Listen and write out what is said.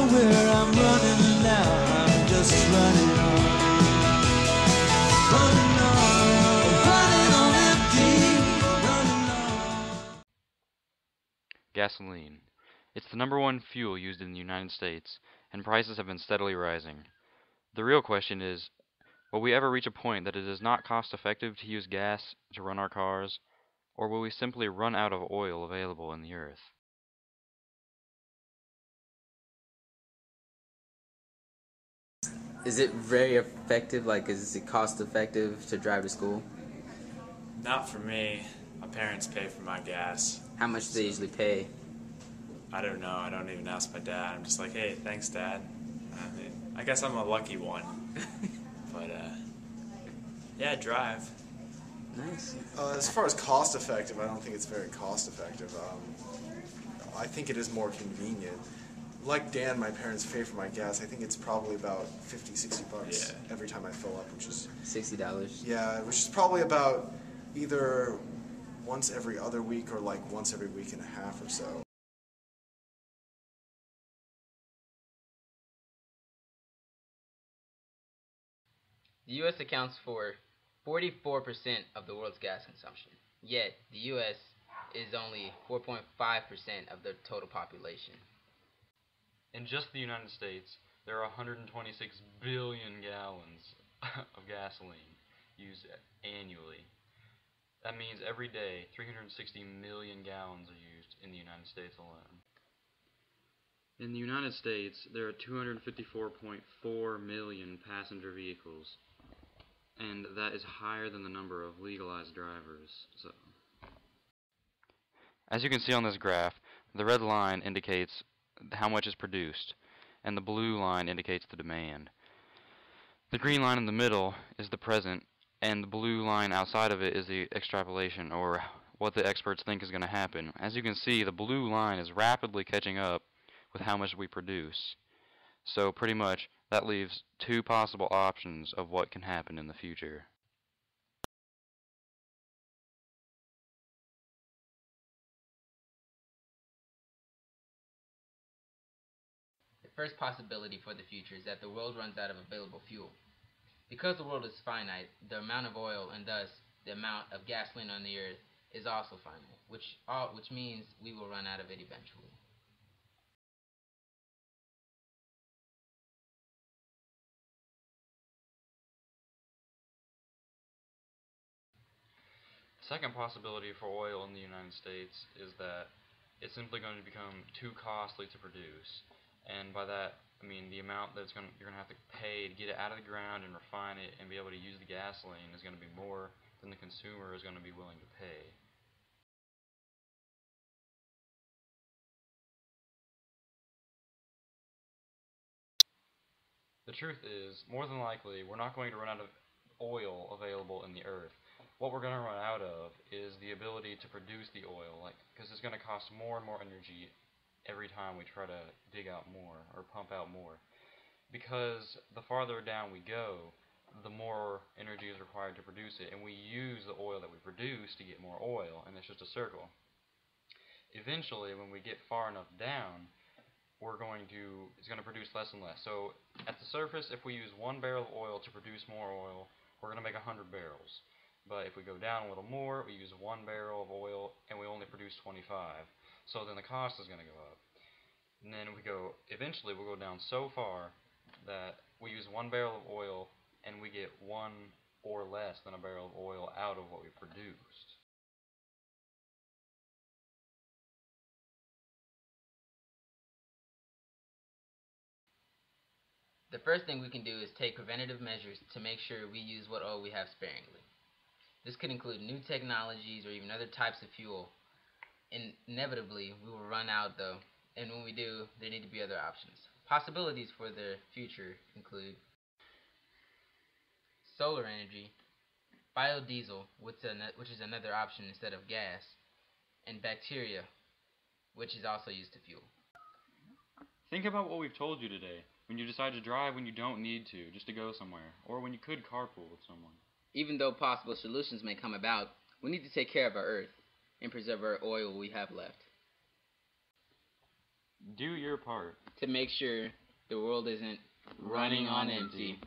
nowhere, I'm running now, I'm just running on. Running on empty, running on. Gasoline. It's the #1 fuel used in the United States, and prices have been steadily rising. The real question is, will we ever reach a point that it is not cost effective to use gas to run our cars, or will we simply run out of oil available in the earth? Is it very effective? Like, is it cost effective to drive to school? Not for me. My parents pay for my gas. How much do they usually pay? I don't know. I don't even ask my dad. I'm just like, hey, thanks, Dad. I mean, I guess I'm a lucky one. But, yeah, drive. Nice. As far as cost effective, I don't think it's very cost effective. I think it is more convenient. Like Dan, my parents pay for my gas. I think it's probably about 50, 60 bucks every time I fill up, which is $60. yeah, which is probably about either once every other week or like once every week and a half or so. The U.S. accounts for 44% of the world's gas consumption, yet the U.S. is only 4.5% of the total population. In just the United States, there are 126 billion gallons of gasoline used annually. That means every day, 360 million gallons are used in the United States alone. In the United States, there are 254.4 million passenger vehicles, and that is higher than the number of legalized drivers. So, as you can see on this graph, the red line indicates how much is produced, and the blue line indicates the demand. The green line in the middle is the present, and the blue line outside of it is the extrapolation, or what the experts think is going to happen. As you can see, the blue line is rapidly catching up with how much we produce. So pretty much, that leaves two possible options of what can happen in the future. The first possibility for the future is that the world runs out of available fuel. Because the world is finite, the amount of oil and thus the amount of gasoline on the earth is also finite, which means we will run out of it eventually. The second possibility for oil in the United States is that it's simply going to become too costly to produce. And by that, I mean the amount that you're going to have to pay to get it out of the ground and refine it and be able to use the gasoline is going to be more than the consumer is going to be willing to pay. The truth is, more than likely, we're not going to run out of oil available in the earth. What we're going to run out of is the ability to produce the oil, because it's going to cost more and more energy every time we try to dig out more or pump out more. Because the farther down we go, the more energy is required to produce it, and we use the oil that we produce to get more oil, and it's just a circle. Eventually, when we get far enough down, it's going to produce less and less. So at the surface, if we use 1 barrel of oil to produce more oil, we're going to make 100 barrels. But if we go down a little more, we use 1 barrel of oil and we only produce 25. So then the cost is going to go up. And then eventually we'll go down so far that we use 1 barrel of oil and we get 1 or less than a barrel of oil out of what we produced. The first thing we can do is take preventative measures to make sure we use what oil we have sparingly. This could include new technologies or even other types of fuel. Inevitably, we will run out though, and when we do, there need to be other options. Possibilities for the future include solar energy, biodiesel, which is another option instead of gas, and bacteria, which is also used to fuel. Think about what we've told you today. When you decide to drive when you don't need to, just to go somewhere, or when you could carpool with someone. Even though possible solutions may come about, we need to take care of our earth and preserve our oil we have left. Do your part to make sure the world isn't running on empty.